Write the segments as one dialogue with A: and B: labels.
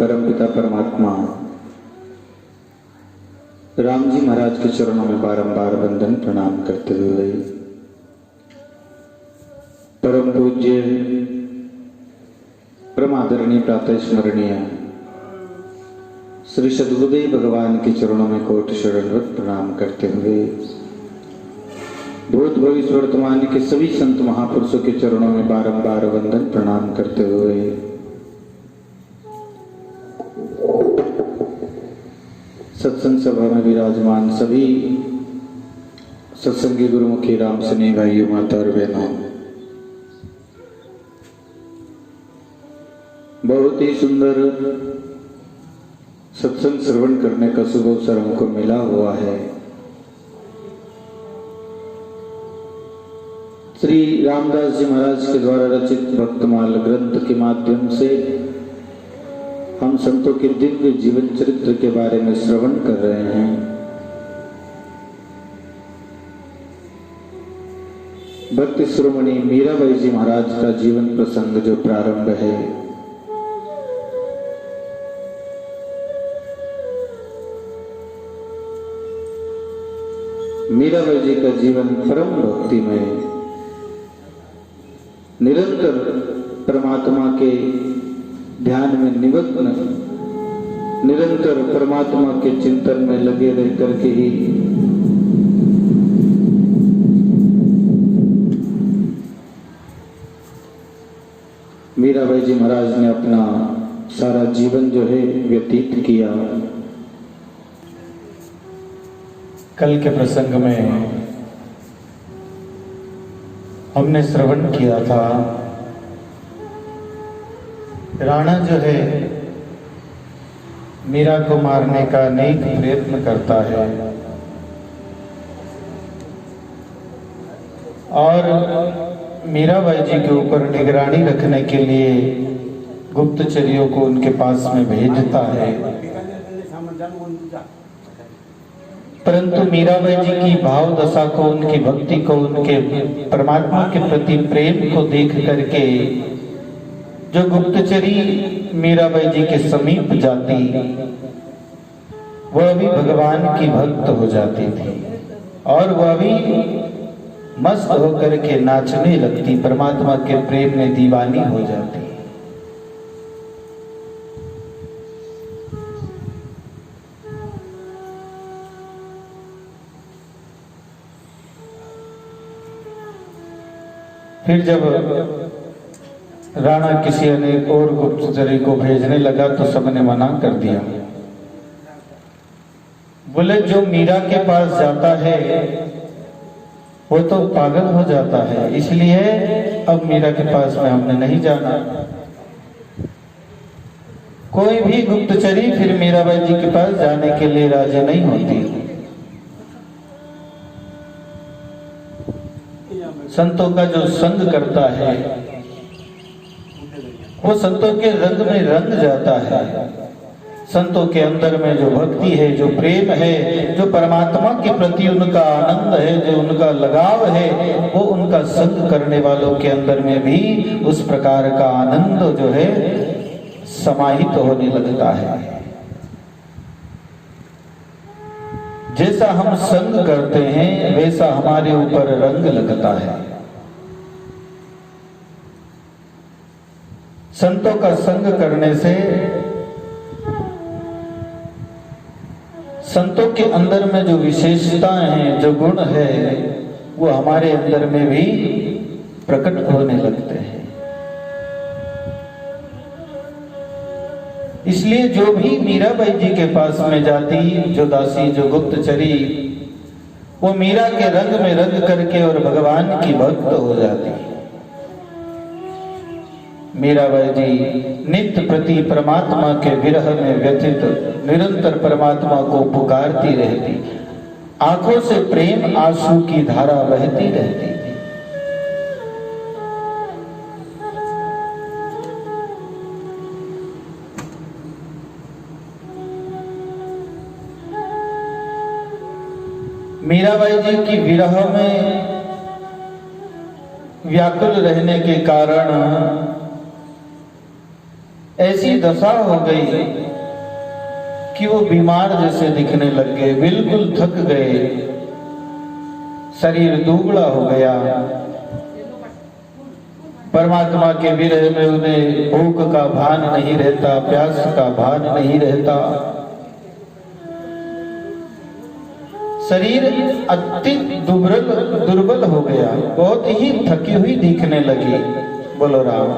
A: परमपिता परमात्मा राम जी महाराज के चरणों में बारंबार वंदन प्रणाम करते हुए परम पूज्य परम आदरणीय प्रातः स्मरणीय श्री सद्गुरुदेव भगवान के चरणों में कोटि शरणवत प्रणाम करते हुए भूत भविष्य वर्तमान के सभी संत महापुरुषों के चरणों में बारंबार वंदन प्रणाम करते हुए सत्संग सभा में विराजमान सभी सत्संगी गुरुमुखी राम स्नेही भाइयों माता और बहनों, बहुत ही सुंदर सत्संग श्रवण करने का शुभ अवसर हमको मिला हुआ है। श्री रामदास जी महाराज के द्वारा रचित भक्तमाल ग्रंथ के माध्यम से हम संतों के दिव्य जीवन चरित्र के बारे में श्रवण कर रहे हैं। भक्ति शिरोमणि मीराबाई जी महाराज का जीवन प्रसंग जो प्रारंभ है, मीराबाई जी का जीवन परम भक्ति में निरंतर परमात्मा के ध्यान में निमग्न, निरंतर परमात्मा के चिंतन में लगे रह करके ही मीराबाई जी महाराज ने अपना सारा जीवन जो है व्यतीत किया। कल के प्रसंग में हमने श्रवण किया था, राणा जो है मीरा को मारने का अनेक प्रयत्न करता है और मीराबाई जी के ऊपर निगरानी रखने के लिए गुप्तचरियों को उनके पास में भेजता है। परंतु मीराबाई जी की भाव दशा को, उनकी भक्ति को, उनके परमात्मा के प्रति प्रेम को देख करके जो गुप्तचरी मीराबाई जी के समीप जाती वह भी भगवान की भक्त हो जाती थी और वह भी मस्त होकर के नाचने लगती, परमात्मा के प्रेम में दीवानी हो जाती। फिर जब राणा किसी अनेक और गुप्तचरी को भेजने लगा तो सबने मना कर दिया। बोले जो मीरा के पास जाता है वो तो पागल हो जाता है, इसलिए अब मीरा के पास में हमने नहीं जाना। कोई भी गुप्तचरी फिर मीराबाई जी के पास जाने के लिए राजी नहीं होती। संतों का जो संग करता है वो संतों के रंग में रंग जाता है। संतों के अंदर में जो भक्ति है, जो प्रेम है, जो परमात्मा के प्रति उनका आनंद है, जो उनका लगाव है, वो उनका संग करने वालों के अंदर में भी उस प्रकार का आनंद जो है समाहित होने लगता है। जैसा हम संग करते हैं वैसा हमारे ऊपर रंग लगता है। संतों का संग करने से संतों के अंदर में जो विशेषताएं हैं, जो गुण है, वो हमारे अंदर में भी प्रकट होने लगते हैं। इसलिए जो भी मीराबाई जी के पास में जाती, जो दासी, जो गुप्तचरी, वो मीरा के रंग में रंग करके और भगवान की भक्त हो जाती। मीराबाई जी नित्य प्रति परमात्मा के विरह में व्यथित निरंतर परमात्मा को पुकारती रहती, आंखों से प्रेम आंसू की धारा बहती रहती थी। मीराबाई जी की विरह में व्याकुल रहने के कारण ऐसी दशा हो गई कि वो बीमार जैसे दिखने लग गए, बिल्कुल थक गए, शरीर दुबला हो गया। परमात्मा के विरह में उन्हें भूख का भान नहीं रहता, प्यास का भान नहीं रहता, शरीर अति दुर्बल हो गया, बहुत ही थकी हुई दिखने लगी। बोलो राम।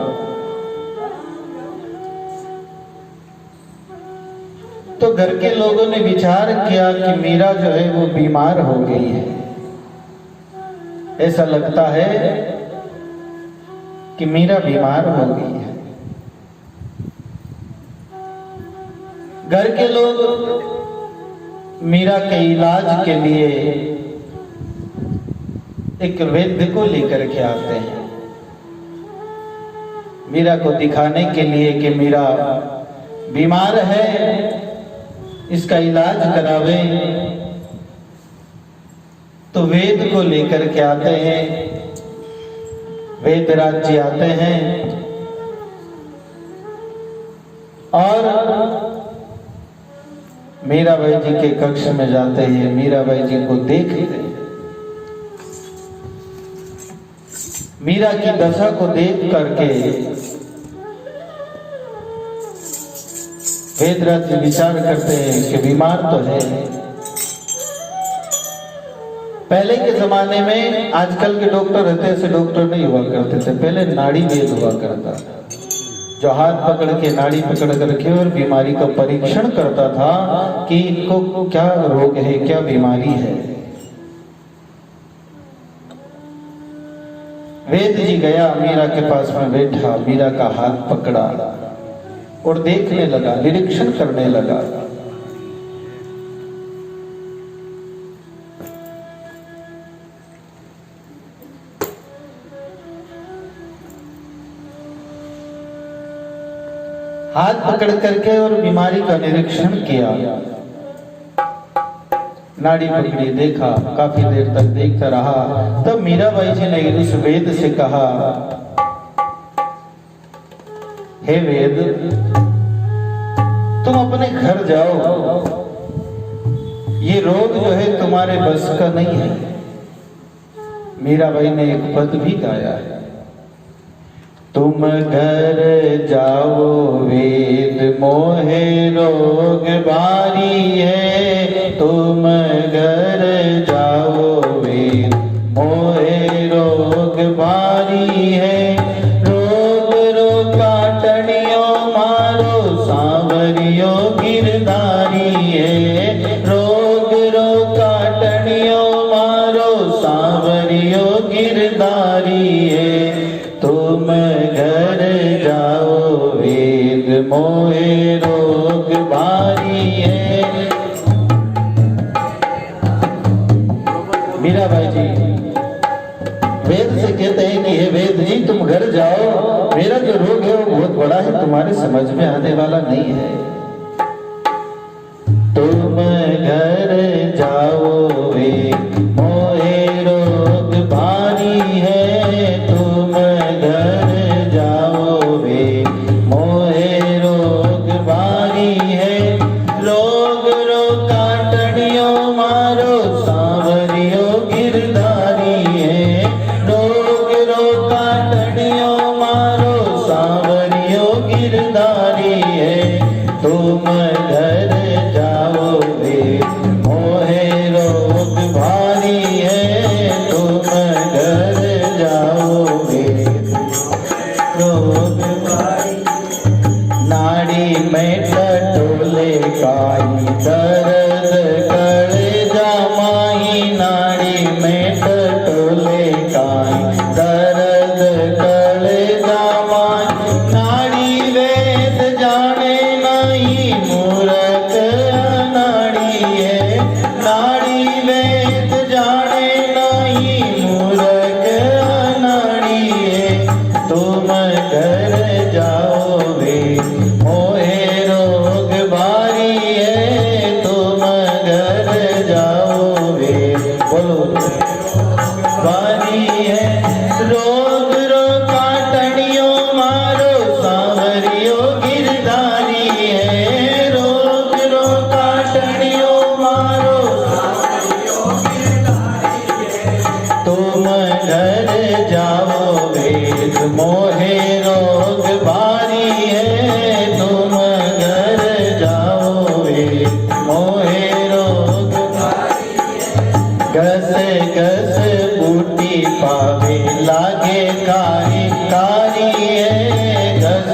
A: तो घर के लोगों ने विचार किया कि मीरा जो है वो बीमार हो गई है। ऐसा लगता है कि मीरा बीमार हो गई है। घर के लोग मीरा के इलाज के लिए एक वैद्य को लेकर के आते हैं, मीरा को दिखाने के लिए कि मीरा बीमार है, इसका इलाज करावे। तो वैद्य को लेकर के आते हैं, वैद्यराज जी आते हैं और मीराबाई जी के कक्ष में जाते हैं, मीराबाई जी को देखते हैं। मीरा की दशा को देख करके वैद्यराज जी विचार करते हैं कि बीमार तो है। पहले के जमाने में आजकल के डॉक्टर रहते ऐसे डॉक्टर नहीं हुआ करते थे, पहले नाड़ी वेद हुआ करता था, जो हाथ पकड़ के नाड़ी पकड़ करके और बीमारी का परीक्षण करता था कि इनको क्या रोग है, क्या बीमारी है। वैद्य जी गया, मीरा के पास में बैठा, मीरा का हाथ पकड़ा और देखने लगा, निरीक्षण करने लगा। हाथ पकड़ करके और बीमारी का निरीक्षण किया, नाड़ी पकड़ी, देखा, काफी देर तक देखता रहा। तब मीराबाई जी ने उस वेद से कहा, हे वेद, तुम अपने घर जाओ, ये रोग जो है तुम्हारे बस का नहीं है। मीराबाई ने एक पद भी गाया है, तुम घर जाओ वेद मोहे रोग भारी है, तुम घर जाओ वेद मोहे रोग भारी है। रोग रो काटनियो मारो सांवरियो गिरधारी है, रोग रो काटनियो मारो सांवरियो गिरधारी है। तुम घर जाओ वेद मोहे रोग भारी है। मीराबाई जी वेद से कहते हैं कि हे वेद जी, तुम घर जाओ, मेरा जो रोग है वो बहुत बड़ा है, तुम्हारे समझ में आने वाला नहीं है। तुम घर जाओ वेद मोहे रोग भारी है, तुम घर जाओ वेद मोहे रोग भारी है। रोग रो काटनियो मारो सांवरियो गिरधारी है, रोग रो काटनियो मारो सांवरियो गिरधारी है। तुम घर जाओ वेद मोहे रोग भारी है, तुम घर जाओ वेद रोग भारी। नाड़ी में टटोले काई दर्द करे जामाही, नाड़ी में टटोले काई दर्द करे जामाही। नाड़ी वेद जाने नहीं मूर्ख अनाड़ी है, नाड़ी वेद जाने नहीं मूर्ख अनाड़ी है। तुम घर जाओ वेद मोहे रोग भारी है, तुम घर जाओ वेद बोलो भारी है। रोग रो काटनियो मारो सांवरियो गिर मोहे रोग भारी है, तुम घर जाओ वेद मोहे रोग भारी है। घस घस बूटी पावे लागे कारी कारी है, घस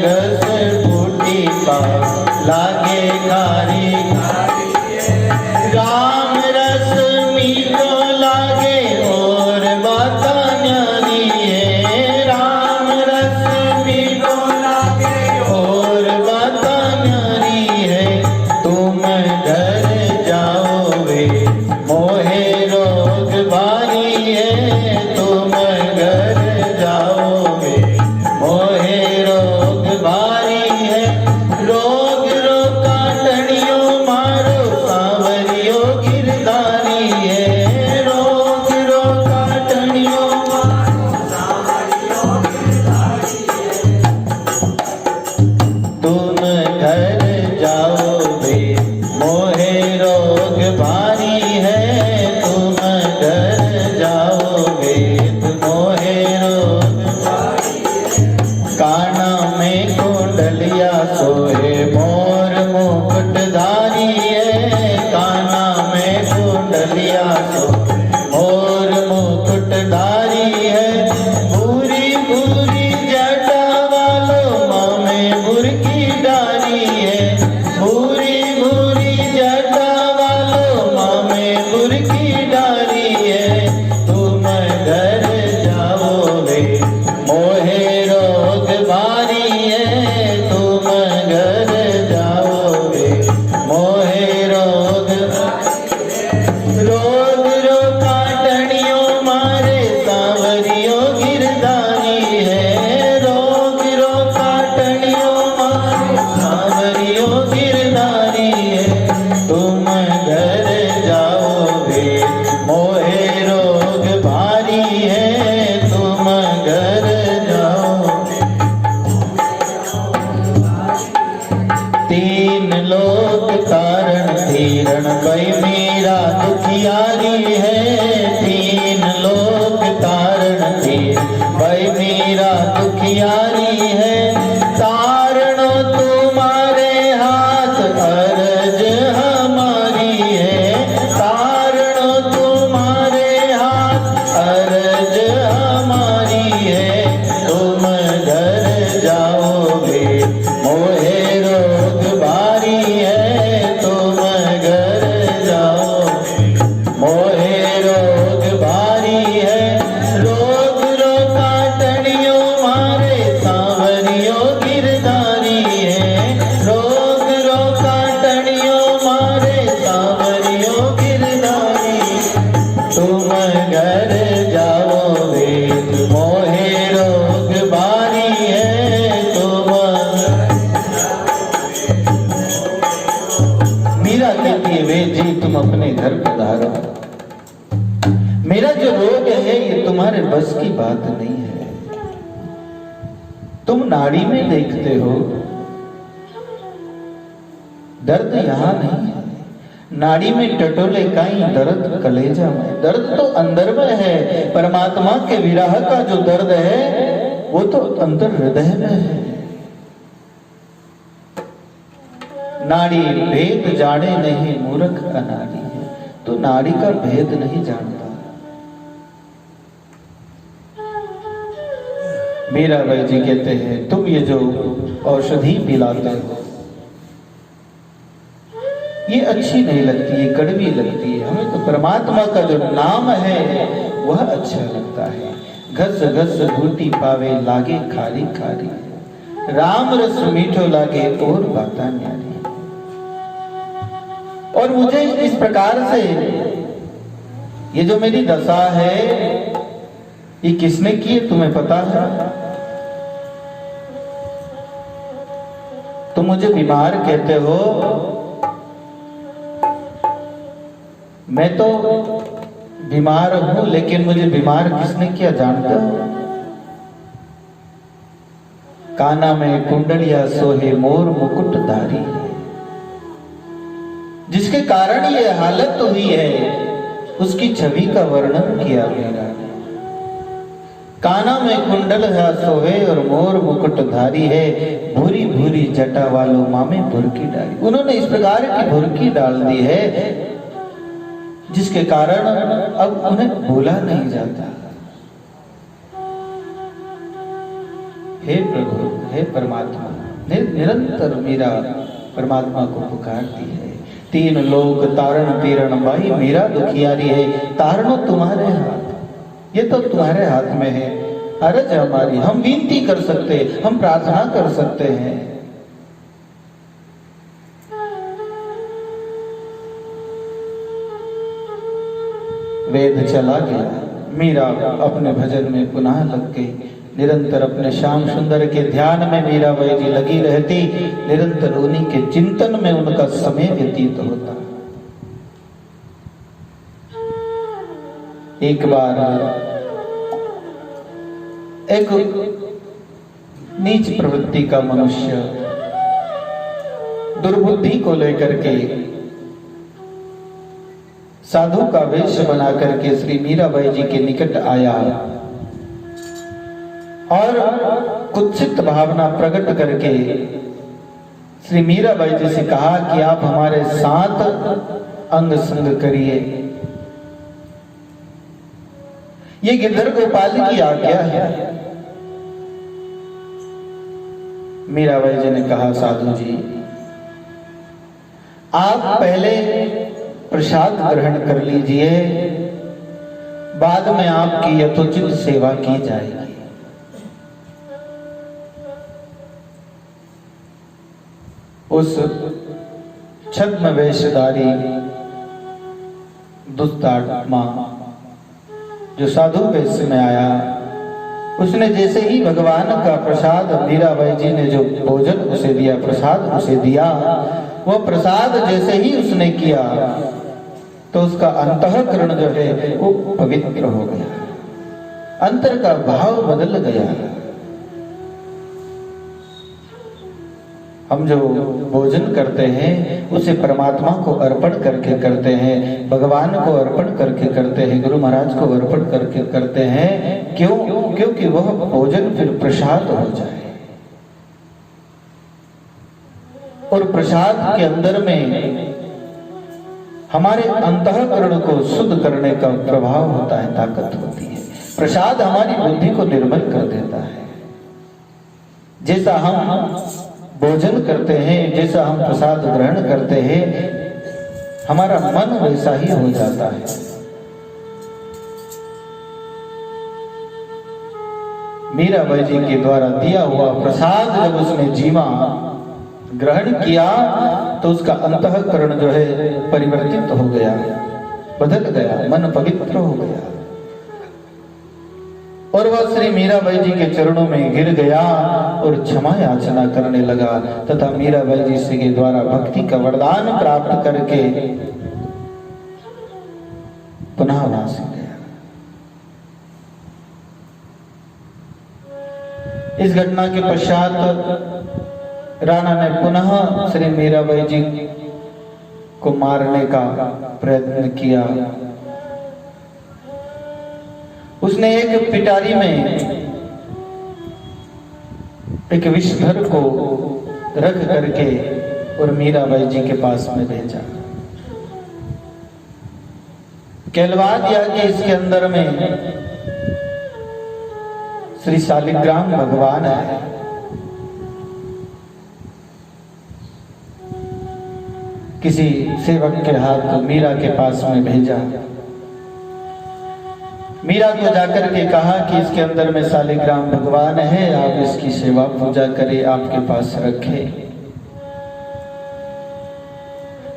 A: घस बूटी पावे लागे कारी कारी है। राम रस मीठो लागे और बाता न्यारी है, राम रस मीठो लागे और बाता न्यारी है। तुम घर जाओ वे मोहे रोग भारी है, तुम घर जाओ वे मोहे रोग भारी है। रोग रोका टणियो मारो सांवरियो गिरधारी है, रोग रोका टणियो मारो सांवरियो गिरधारी है। तुम घर जाओ वे मोहे रोग भारी है, तुम घर जाओ वे मोहे रोग भारी है। काना में कुंडलिया सोहे मोर मुकुटधारी है, काना में कुंडलिया सोहे मोर मुकुटधारी है। भूरी भूरी जटा वालो मामे बुरकी डारी है, भूरी भूरी जटा वालो मामे बुरकी डारी है। तुम घर जाओ वे मोहे रोग भारी है, तुम घर जाओ वे मोहे रोग रोग रोका टणियो मारे सांवरियो गिरधारी है, रोग रोका टणियो मारे सांवरियो गिरधारी है। तुम घर जाओ वे मोहे रोग भारी है, तुम घर जाओ। तीन लोक कारण धीरण भई मीरा दुखियारी है, तीन लोक कारण धीरण भई मीरा दुखियारी है। तारणो तुम्हारे हाथ अर्ज हमारी है, तारणो तुम्हारे हाथ अर्ज हमारी है। तुम घर जाओ वे मोहे रोग भारी है, तुम घर जाओ मोहे रोग भारी है। रोग रोका टणियो मारे सांवरियो गिरधारी है, रोग रोका टणियो मारे सांवरियो गिरधारी। तुम घर जाओ वेद मोहे रोग भारी है, तुम मीरा कहती है वेद जी तुम अपने घर पधारो, मेरा जो रोग है ये तुम्हारे बस की बात नहीं है। तुम नाड़ी में देखते हो, दर्द यहां नहीं है। नाड़ी में टटोले काई दर्द कलेजा में, दर्द तो अंदर में है। परमात्मा के विरह का जो दर्द है वो तो अंतर हृदय में है। नाड़ी भेद जाने नहीं मूर्ख अनाड़ी है, तो नाड़ी का भेद नहीं जानता। मीराबाई जी कहते हैं तुम ये जो औषधि पिलाते हो ये अच्छी नहीं लगती, ये कड़वी लगती है। हमें तो परमात्मा का जो नाम है वह अच्छा लगता है। घस घस घूटी पावे लागे खारी खारी, राम रस मीठो लागे और बाता न्यारी। और मुझे इस प्रकार से ये जो मेरी दशा है ये किसने की है तुम्हें पता है? तुम मुझे बीमार कहते हो, मैं तो बीमार हूं, लेकिन मुझे बीमार किसने किया जानते हो? काना में कुंडलिया सोहे मोर मुकुटधारी, जिसके कारण ये हालत हुई है उसकी छवि का वर्णन किया गया। काना में कुंडल है सोहे और मोर मुकुट धारी है, भूरी भूरी जटा वालों मामे भुरकी डाली। उन्होंने इस प्रकार की भुरकी डाल दी है जिसके कारण अब उन्हें भूला नहीं जाता। हे प्रभु, हे परमात्मा, निरंतर मीरा परमात्मा को पुकारती है। तीन लोक तारण पीरण बाई, मीरा दुखियारी है, तारणो तुम्हारे हाथ, ये तो तुम्हारे हाथ में है। अरज हमारी, हम विनती कर सकते, हम प्रार्थना कर सकते हैं। वेद चला गया, मीरा अपने भजन में पुनः लग गई। निरंतर अपने श्याम सुंदर के ध्यान में मीराबाई जी लगी रहती, निरंतर उन्हीं के चिंतन में उनका समय व्यतीत होता। एक बार एक नीच प्रवृत्ति का मनुष्य दुर्बुद्धि को लेकर के साधु का वेश बना करके श्री मीराबाई जी के निकट आया और कुत्सित भावना प्रकट करके श्री मीराबाई जी से कहा कि आप हमारे साथ अंग संग करिए, ये गिरधर गोपाल की आज्ञा है। मीराबाई जी ने कहा, साधु जी आप पहले प्रसाद ग्रहण कर लीजिए, बाद में आपकी यथोचित सेवा की जाएगी। उस छद्म वेशधारी दुष्टात्मा जो साधु वेश में आया, उसने जैसे ही भगवान का प्रसाद, मीराबाई जी ने जो भोजन उसे दिया, प्रसाद उसे दिया, वो प्रसाद जैसे ही उसने किया तो उसका अंतःकरण जो है वो पवित्र हो गया, अंतर का भाव बदल गया। हम जो भोजन करते हैं उसे परमात्मा को अर्पण करके करते हैं, भगवान को अर्पण करके करते हैं, गुरु महाराज को अर्पण करके करते हैं। क्यों? क्योंकि वह भोजन फिर प्रसाद हो जाए और प्रसाद के अंदर में हमारे अंतःकरण को शुद्ध करने का प्रभाव होता है, ताकत होती है। प्रसाद हमारी बुद्धि को निर्मल कर देता है। जैसा हम भोजन करते हैं, जैसा हम प्रसाद ग्रहण करते हैं, हमारा मन वैसा ही हो जाता है। मीराबाई जी के द्वारा दिया हुआ प्रसाद जब उसने जीवा, ग्रहण किया, तो उसका अंतःकरण जो है परिवर्तित हो गया, बदल गया, मन पवित्र हो गया और वह श्री मीराबाई जी के चरणों में गिर गया और क्षमा याचना करने लगा तथा मीराबाई जी से के द्वारा भक्ति का वरदान प्राप्त करके पुनः वास गया। इस घटना के पश्चात राणा ने पुनः श्री मीराबाई जी को मारने का प्रयत्न किया। उसने एक पिटारी में एक विषधर को रख करके और मीराबाई जी के पास में भेजा, कहलवा दिया कि इसके अंदर में श्री शालिग्राम भगवान है, किसी सेवक के हाथ मीरा के पास में भेजा। मीरा को जाकर के कहा कि इसके अंदर में शालिग्राम भगवान है, आप इसकी सेवा पूजा करें, आपके पास रखे।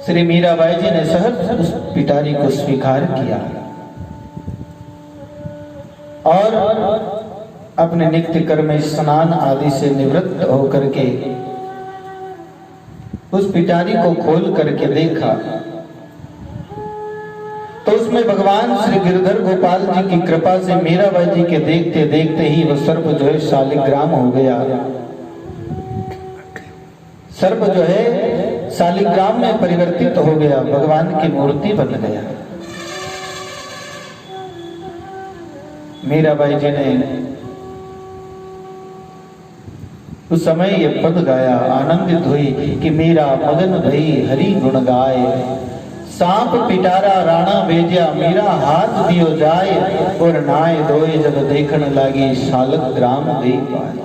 A: श्री मीराबाई जी ने सहर्ष उस पिटारी को स्वीकार किया और अपने नित्य कर्म स्नान आदि से निवृत्त होकर के उस पिटारी को खोल करके देखा तो उसमें भगवान श्री गिरधर गोपाल जी की कृपा से मीराबाई जी के देखते देखते ही वह सर्प जो है शालिग्राम हो गया। सर्प जो है शालिग्राम में परिवर्तित हो गया, भगवान की मूर्ति बन गया। मीराबाई जी ने उस समय ये पद गाया, आनंदित हुई कि मीरा मगन भई हरि गुण गाय। सांप पिटारा राणा भेजा, मीरा हाथ दियो जाए, और नाय दोए जब देखने लगी, शालक ग्राम देख पाए।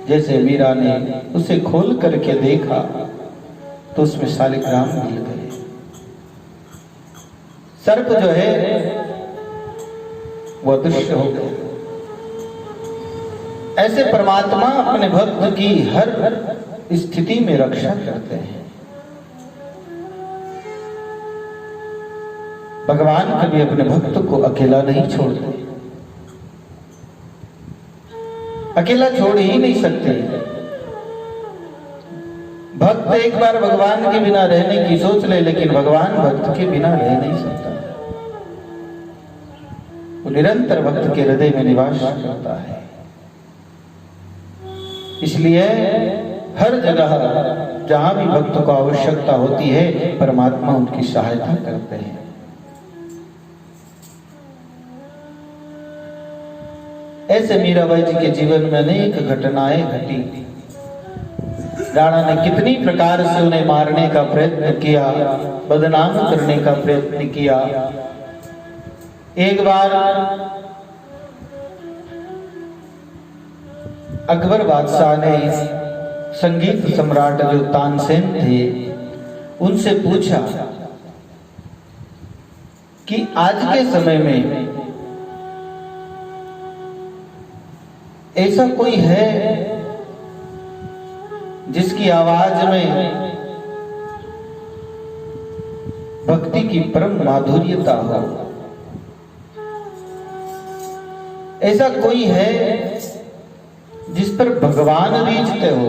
A: जैसे मीरा ने उसे खोल करके देखा तो उसमें शालिक ग्राम मिल गए। सर्प जो है वो अदृश्य हो गया। ऐसे परमात्मा अपने भक्त की हर स्थिति में रक्षा करते हैं। भगवान कभी अपने भक्त को अकेला नहीं छोड़ते, अकेला छोड़ ही नहीं सकते। भक्त एक बार भगवान के बिना रहने की सोच ले, लेकिन भगवान भक्त के बिना रह नहीं सकता। वो निरंतर भक्त के हृदय में निवास करता है। इसलिए हर जगह जहां भी भक्त को आवश्यकता होती है, परमात्मा उनकी सहायता करते हैं। ऐसे मीराबाई जी के जीवन में अनेक घटनाएं घटी। राणा ने कितनी प्रकार से उन्हें मारने का प्रयत्न किया, बदनाम करने का प्रयत्न किया। एक बार अकबर बादशाह ने संगीत सम्राट जो तानसेन थे उनसे पूछा कि आज के समय में ऐसा कोई है जिसकी आवाज में भक्ति की परम माधुर्यता हो, ऐसा कोई है जिस पर भगवान रीझते हो।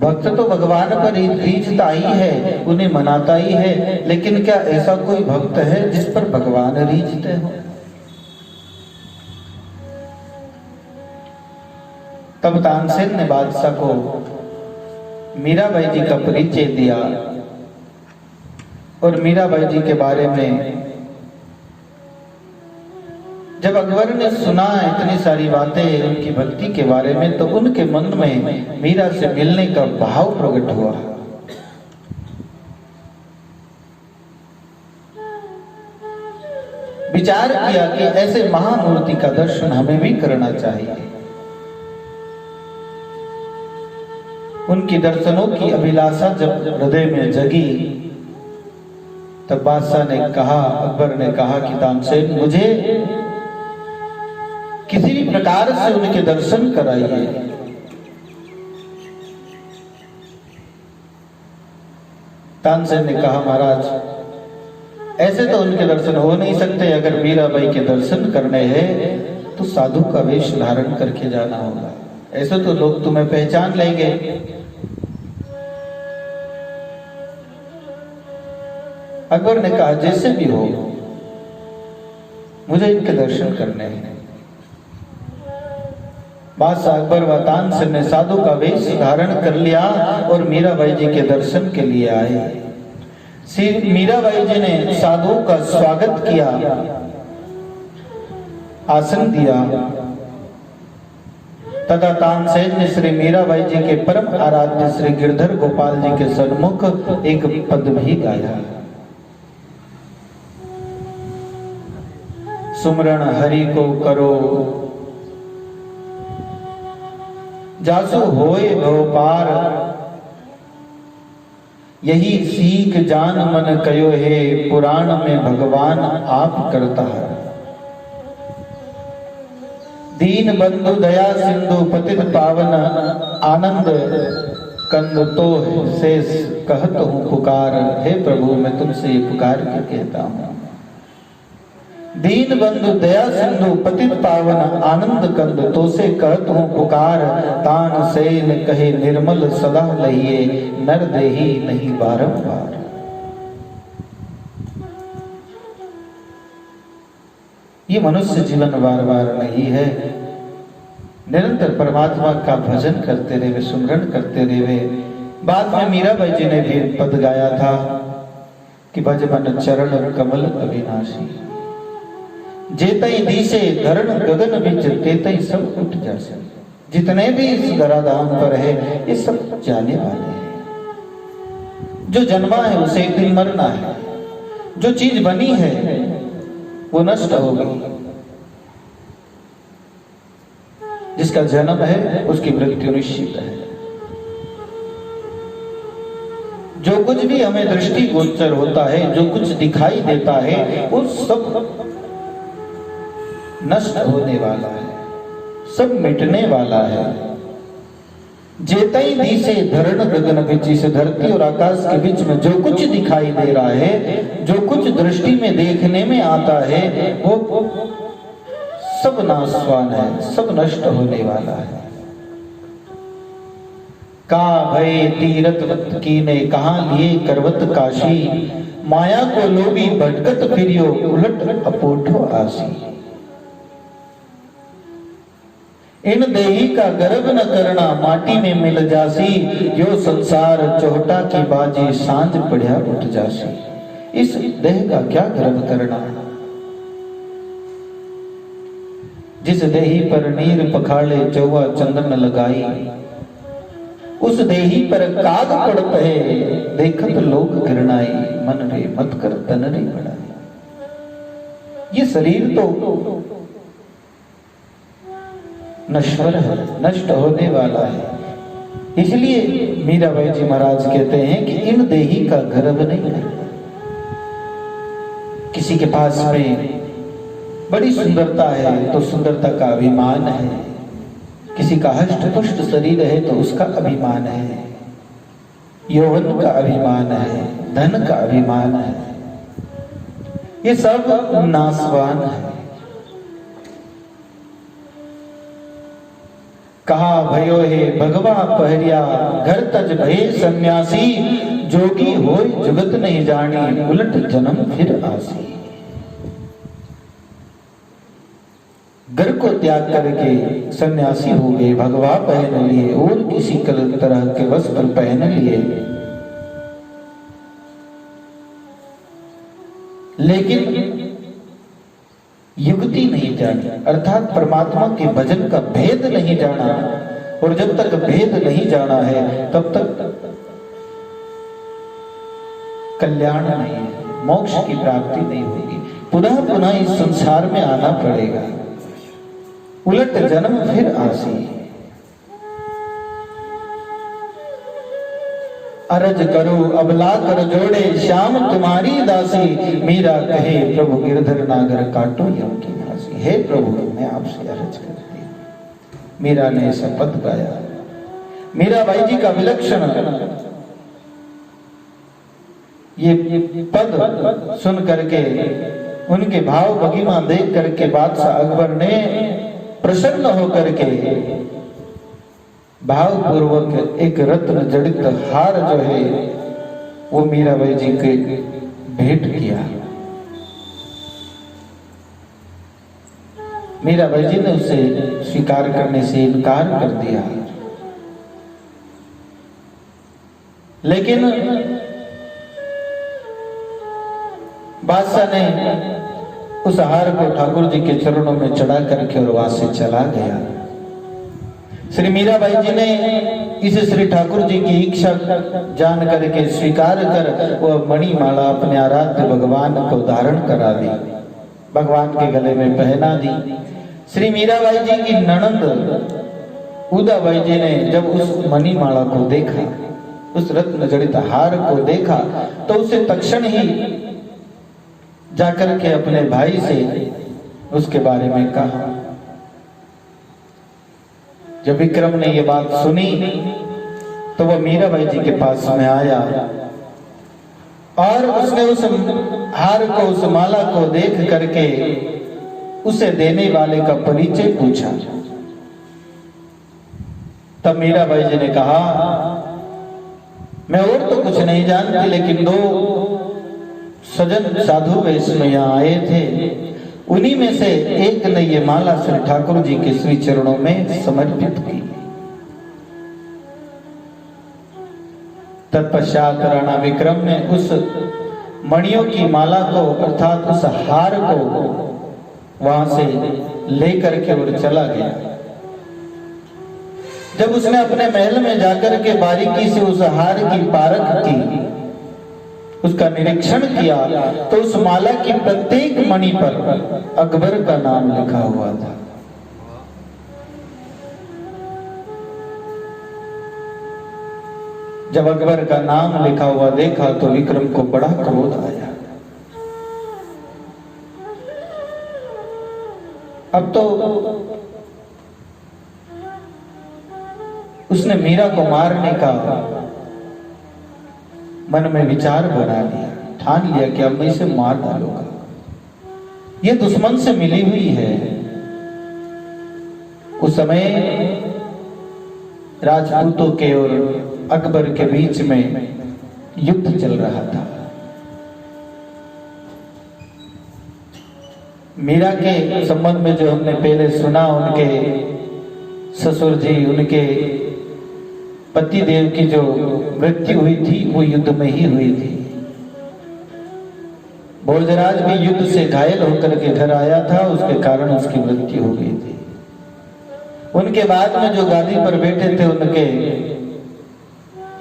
A: भक्त तो भगवान पर रीझता ही है, उन्हें मनाता ही है, लेकिन क्या ऐसा कोई भक्त है जिस पर भगवान रीझते हो? तब तानसेन ने बादशाह को मीराबाई जी का परिचय दिया और मीराबाई जी के बारे में जब अकबर ने सुना इतनी सारी बातें उनकी भक्ति के बारे में, तो उनके मन में मीरा से मिलने का भाव प्रकट हुआ। विचार किया कि ऐसे महामूर्ति का दर्शन हमें भी करना चाहिए। उनकी दर्शनों की अभिलाषा जब हृदय में जगी, तब बादशाह ने कहा, अकबर ने कहा कि तानसेन मुझे किसी भी प्रकार से उनके दर्शन कराइए। तानसेन ने कहा, महाराज ऐसे तो उनके दर्शन हो नहीं सकते। अगर मीराबाई के दर्शन करने हैं तो साधु का वेश धारण करके जाना होगा, ऐसे तो लोग तुम्हें पहचान लेंगे। अकबर ने कहा, जैसे भी हो मुझे इनके दर्शन करने हैं। बादशाह अकबर व तानसेन ने साधु का वेश धारण कर लिया और मीराबाई जी के दर्शन के लिए आए। श्री मीराबाई जी ने साधु का स्वागत किया, आसन दिया तथा तानसेन ने श्री मीराबाई जी के परम आराध्य श्री गिरधर गोपाल जी के सन्मुख एक पद भी गाया। सुमरण हरि को करो, जासु होए भव पार, यही सीख जान मन कयो है, पुराण में भगवान आप करता है। दीन बंधु दया सिंधु पतित पावन, आनंद कंद तो शेष कहत हूँ पुकार। हे प्रभु मैं तुमसे ये पुकार के कहता हूँ। दीन बंधु दया सिंधु पतित पावन, आनंद कंद तो से कहत हूँ पुकार। तान सेन कहे निर्मल सदा लहिए, नर देही नहीं बारंबार। ये मनुष्य जीवन बार बार नहीं है। निरंतर परमात्मा का भजन करते रहे, सुमरन करते रहे। बाद में मीराबाई जी ने भी पद गाया था कि भज मन चरण कमल अविनाशी। जेतई दिसे धरण गगन बिच तेतई सब उठ जासे। जितने भी इस धराधाम पर है ये सब जाने वाले हैं। जो जन्मा है उसे एक दिन मरना है। जो चीज बनी है वो नष्ट होगी। जिसका जन्म है उसकी मृत्यु निश्चित है। जो कुछ भी हमें दृष्टि गोचर होता है, जो कुछ दिखाई देता है, वो सब नष्ट होने वाला है, सब मिटने वाला है। जेतई दिसे धरण गगन बिच, इस धरती और आकाश के बीच में जो कुछ दिखाई दे रहा है, जो कुछ दृष्टि में देखने में आता है, वो सब नाशवान है, सब नष्ट होने वाला है। का भय तीरथ कीने, कहां लिए करवत काशी, माया को लोभी भटकत फिरियो, उलट अपोठो आसी। इन देही का गर्भ न करना, माटी में मिल जासी, यो संसार चोहटा की बाजी, सांझ पढ़िया उठ जासी। इस देह का क्या गर्भ करना। जिस देही पर नीर पखाड़े चौवा चंदन लगाई, उस देही पर काग पड़त है, देखत लोग घृणाई, मन रे मत कर तन रे बढ़ाई। ये शरीर तो नश्वर है, नष्ट होने वाला है। इसलिए मीराबाई जी महाराज कहते हैं कि इन देही का गर्भ नहीं है। किसी के पास में बड़ी सुंदरता है तो सुंदरता का अभिमान है, किसी का हष्ट पुष्ट शरीर है तो उसका अभिमान है, यौवन का अभिमान है, धन का अभिमान है, ये सब नाशवान है। कहा भयो हे भगवा पहरिया, घर तज भये सन्यासी, जोगी होय जुगत नहीं जानी, उलट जन्म फिर आसी। घर को त्याग करके सन्यासी हो गए, भगवा पहन लिए और किसी तरह के वस्त्र पहन लिए, लेकिन युक्ति नहीं जानी, अर्थात परमात्मा के भजन का भेद नहीं जाना। और जब तक भेद नहीं जाना है तब तक कल्याण नहीं है, मोक्ष की प्राप्ति नहीं होगी। पुनः पुनः इस संसार में आना पड़ेगा। उलट जन्म फिर आसी। अरज करो अबला कर जोड़े, श्याम तुम्हारी दासी, मीरा कहे प्रभु गिरधर नागर काटो यम की फांसी। हे प्रभु मैं आपसे अरज करती हूं। मीरा ने ऐसा पद गाया। मीराबाई जी का विलक्षण ये पद सुन करके, उनके भाव भंगिमा देख करके बादशाह अकबर ने प्रसन्न होकर के भावपूर्वक एक रत्न जड़ित हार जो है वो मीराबाई जी के भेंट किया। मीराबाई जी ने उसे स्वीकार करने से इनकार कर दिया, लेकिन बादशाह ने उस हार को ठाकुर जी के चरणों में चढ़ा करके और वहां से चला गया। श्री मीराबाई जी ने इस श्री ठाकुर जी की इच्छा जान करके स्वीकार कर वह मणिमाला अपने आराध्य भगवान को धारण करा दी, भगवान के गले में पहना दी। श्री मीराबाई जी की ननंद उदाबाई जी ने जब उस मणिमाला को देखा, उस रत्न जड़ित हार को देखा, तो उसे तत्क्षण ही जाकर के अपने भाई से उसके बारे में कहा। जब विक्रम ने ये बात सुनी तो वह मीराबाई जी के पास में आया और उसने उस हार को, उस माला को देख करके उसे देने वाले का परिचय पूछा। तब मीराबाई जी ने कहा, मैं और तो कुछ नहीं जानती, लेकिन दो सजन साधु वेश में यहाँ आए थे, उन्हीं में से एक ने ये माला श्री ठाकुर जी के श्री चरणों में समर्पित की। तत्पश्चात राणा विक्रम ने उस मणियों की माला को, अर्थात उस हार को वहां से लेकर के और चला गया। जब उसने अपने महल में जाकर के बारीकी से उस हार की पारख की, उसका निरीक्षण किया, तो उस माला की प्रत्येक मणि पर अकबर का नाम लिखा हुआ था। जब अकबर का नाम लिखा हुआ देखा तो विक्रम को बड़ा क्रोध आया। अब तो उसने मीरा को मारने का मन में विचार बना लिया, ठान लिया कि अब मैं इसे मार डालूंगा। ये दुश्मन से मिली हुई है। उस समय राजपूतों के और अकबर के बीच में युद्ध चल रहा था। मीरा के संबंध में जो हमने पहले सुना, उनके ससुर जी, उनके पति देव की जो मृत्यु हुई थी वो युद्ध में ही हुई थी। भोजराज भी युद्ध से घायल होकर के घर आया था, उसके कारण उसकी मृत्यु हो गई थी। उनके बाद में जो गादी पर बैठे थे उनके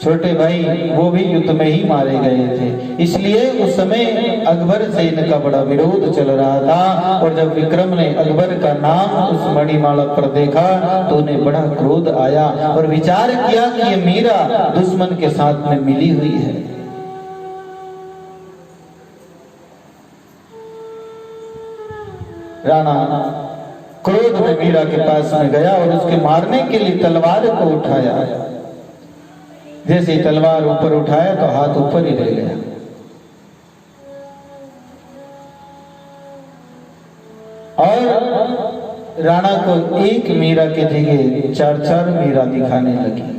A: छोटे भाई, वो भी युद्ध में ही मारे गए थे। इसलिए उस समय अकबर से इनका बड़ा विरोध चल रहा था। और जब विक्रम ने अकबर का नाम उस मणिमाला पर देखा तो उन्हें बड़ा क्रोध आया और विचार किया कि ये मीरा दुश्मन के साथ में मिली हुई है। राणा क्रोध में मीरा के पास में गया और उसके मारने के लिए तलवार को उठाया। जैसे तलवार ऊपर उठाया तो हाथ ऊपर ही रह गया। और राणा को एक मीरा के जगह 4-4 मीरा दिखाने लगी।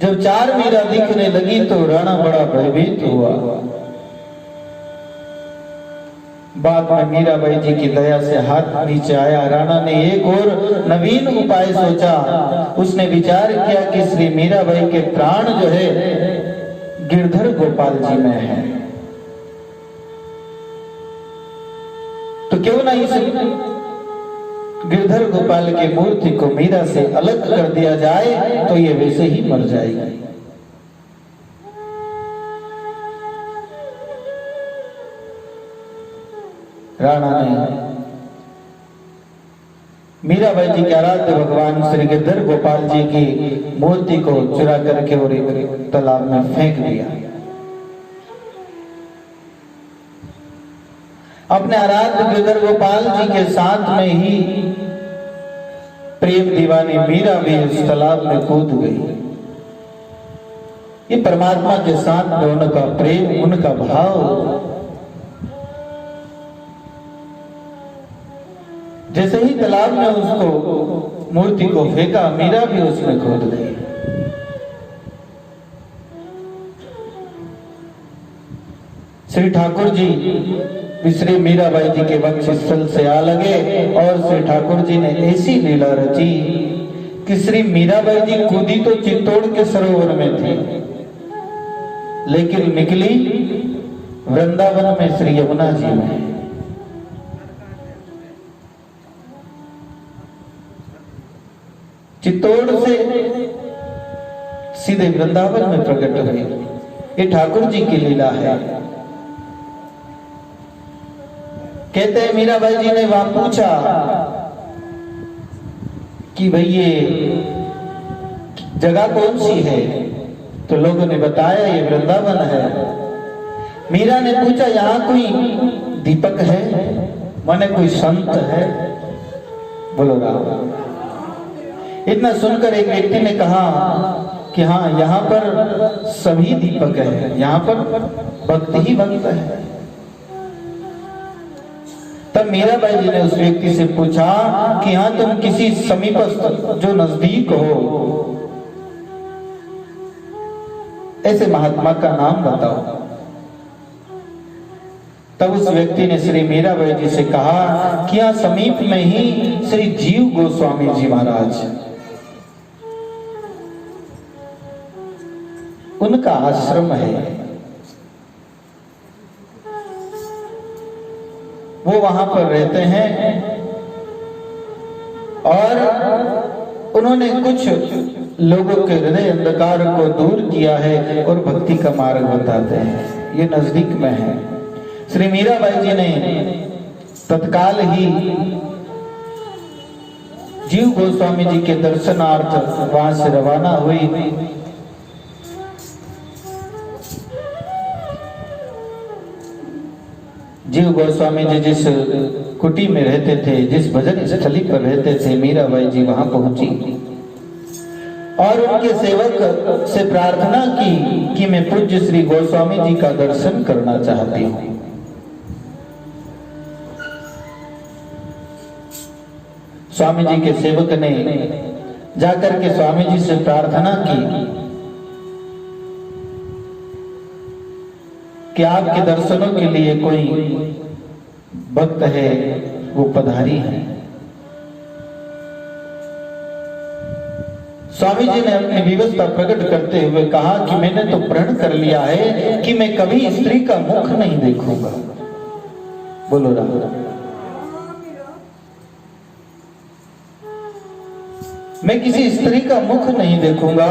A: जब 4 मीरा दिखने लगी तो राणा बड़ा भयभीत हुआ। बाद में मीराबाई जी की दया से हाथ नीचे आया। राणा ने एक और नवीन उपाय सोचा। उसने विचार किया कि श्री मीराबाई के प्राण जो है गिरधर गोपाल जी में है, तो क्यों ना इस गिरधर गोपाल की मूर्ति को मीरा से अलग कर दिया जाए तो ये वैसे ही मर जाएगी। राणा ने मीराबाई जी के आराध्य भगवान श्री गिरधर गोपाल जी की मूर्ति को चुरा करके और एक तालाब में फेंक दिया। अपने आराध्य गिरधर गोपाल जी के साथ में ही प्रेम दीवानी मीरा भी उस तालाब में कूद गई। ये परमात्मा के साथ में उनका प्रेम, उनका भाव, जैसे ही तालाब में उसको मूर्ति को फेंका, मीरा भी उसमें कूद गई। श्री ठाकुर जी श्री मीराबाई जी के वक्ष स्थल से आ लगे और श्री ठाकुर जी ने ऐसी लीला रची कि श्री मीराबाई जी कूदी तो चित्तौड़ के सरोवर में थी, लेकिन निकली वृंदावन में श्री यमुना जी में। चित्तौड़ से सीधे वृंदावन में प्रकट हुई। ये ठाकुर जी की लीला है। कहते हैं मीराबाई जी ने वहां पूछा कि भाई ये जगह कौन सी है, तो लोगों ने बताया ये वृंदावन है। मीरा ने पूछा यहाँ कोई दीपक है, माने कोई संत है? बोलो राम। इतना सुनकर एक व्यक्ति ने कहा कि हाँ, यहाँ पर सभी दीपक है, यहाँ पर भक्त ही भक्त है। तब मीराबाई जी ने उस व्यक्ति से पूछा कि हाँ, तुम किसी समीपस्थ जो नजदीक हो ऐसे महात्मा का नाम बताओ। तब उस व्यक्ति ने श्री मीराबाई जी से कहा कि यहाँ समीप में ही श्री जीव गोस्वामी जी महाराज, उनका आश्रम है। वो वहां पर रहते हैं और उन्होंने कुछ लोगों के हृदय अंधकार को दूर किया है और भक्ति का मार्ग बताते हैं। ये नजदीक में है। श्री मीराबाई जी ने तत्काल ही जीव गोस्वामी जी के दर्शनार्थ वहां से रवाना हुई। जीव गोस्वामी जी जिस कुटी में रहते थे, जिस भजन स्थली पर रहते थे, मीराबाई जी वहां पहुंची और उनके सेवक से प्रार्थना की कि मैं पूज्य श्री गोस्वामी जी का दर्शन करना चाहती हूं। स्वामी जी के सेवक ने जाकर के स्वामी जी से प्रार्थना की कि आपके दर्शनों के लिए कोई भक्त है, वो पधारी है। स्वामी जी ने अपनी विवशता प्रकट करते हुए कहा कि मैंने तो प्रण कर लिया है कि मैं कभी स्त्री का मुख नहीं देखूंगा। बोलो राम। मैं किसी स्त्री का मुख नहीं देखूंगा,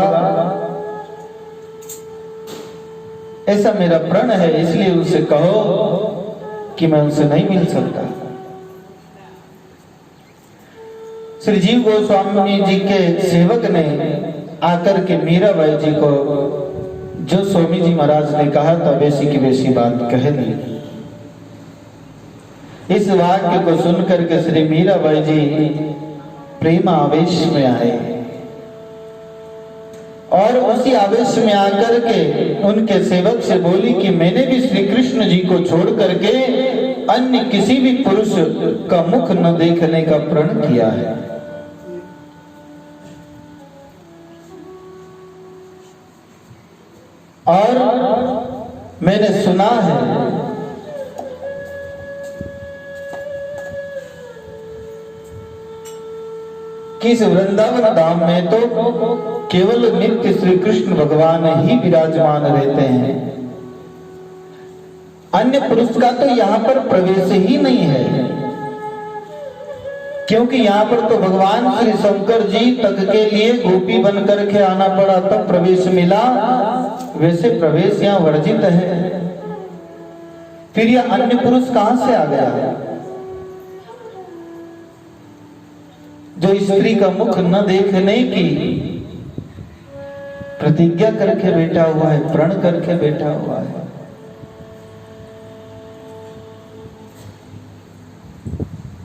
A: ऐसा मेरा प्रण है, इसलिए उनसे कहो कि मैं उनसे नहीं मिल सकता। श्री जीव गोस्वामी जी के सेवक ने आकर के मीराबाई जी को जो स्वामी जी महाराज ने कहा था वैसी की वैसी बात कह दी। इस वाक्य को सुनकर के श्री मीराबाई जी प्रेम आवेश में आए और उसी आवेश में आकर के उनके सेवक से बोली कि मैंने भी श्री कृष्ण जी को छोड़ करके अन्य किसी भी पुरुष का मुख न देखने का प्रण किया है। और मैंने सुना है कि इस वृंदावन धाम में तो केवल नित्य श्री कृष्ण भगवान ही विराजमान रहते हैं, अन्य पुरुष का तो यहाँ पर प्रवेश ही नहीं है, क्योंकि यहाँ पर तो भगवान श्री शंकर जी तक के लिए गोपी बन करके आना पड़ा तब प्रवेश मिला, वैसे प्रवेश यहाँ वर्जित है। फिर यह अन्य पुरुष कहां से आ गया जो स्त्री का मुख न देखने की प्रतिज्ञा करके बैठा हुआ है, प्रण करके बैठा हुआ है।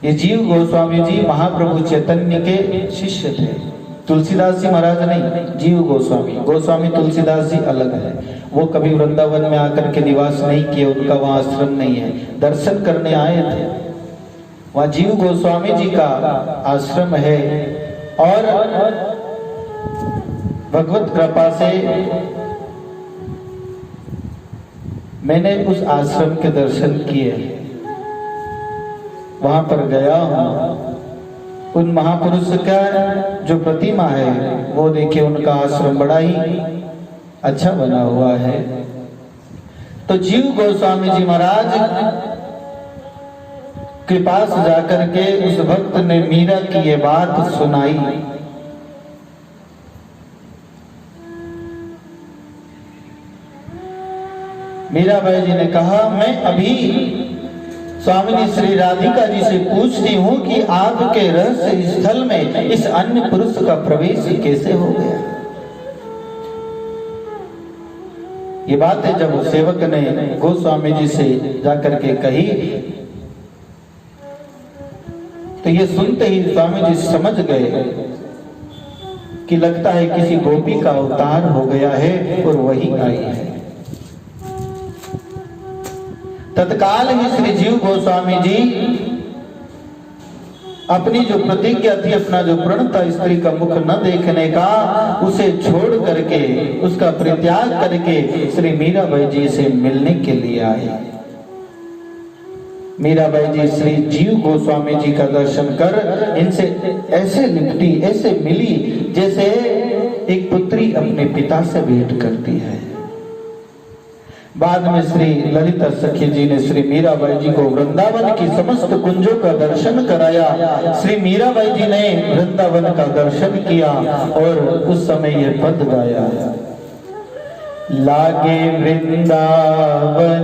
A: ये जीव गोस्वामी जी महाप्रभु चैतन्य के शिष्य थे। तुलसीदास जी महाराज नहीं, जीव गोस्वामी। गोस्वामी तुलसीदास जी अलग है, वो कभी वृंदावन में आकर के निवास नहीं किए, उनका वहां आश्रम नहीं है, दर्शन करने आए थे। वहां जीव गोस्वामी जी का आश्रम है और भगवत कृपा से मैंने उस आश्रम के दर्शन किए, वहां पर गया हूं। उन महापुरुष का जो प्रतिमा है वो देखिए, उनका आश्रम बड़ा ही अच्छा बना हुआ है। तो जीव गोस्वामी जी महाराज के पास जाकर के उस भक्त ने मीरा की ये बात सुनाई। मीराबाई जी ने कहा, मैं अभी स्वामिनी श्री राधिका जी से पूछती हूँ कि आपके रहस्य स्थल में इस अन्य पुरुष का प्रवेश कैसे हो गया। ये बातें जब सेवक ने गोस्वामी जी से जाकर के कही तो ये सुनते ही स्वामी जी समझ गए कि लगता है किसी गोपी का अवतार हो गया है और वही आई है। तत्काल ही श्री जीव गोस्वामी जी अपनी जो प्रतिज्ञा थी, अपना जो प्रण था स्त्री का मुख न देखने का, उसे छोड़ करके, उसका परित्याग करके श्री मीराबाई जी से मिलने के लिए आए। मीराबाई जी श्री जीव गोस्वामी जी का दर्शन कर इनसे ऐसे लिपटी, ऐसे मिली जैसे एक पुत्री अपने पिता से भेंट करती है। बाद में श्री ललिता सखी जी ने श्री मीराबाई जी को वृंदावन की समस्त कुंजों का दर्शन कराया। श्री मीराबाई जी ने वृंदावन का दर्शन किया और उस समय यह पद गाया, लागे वृंदावन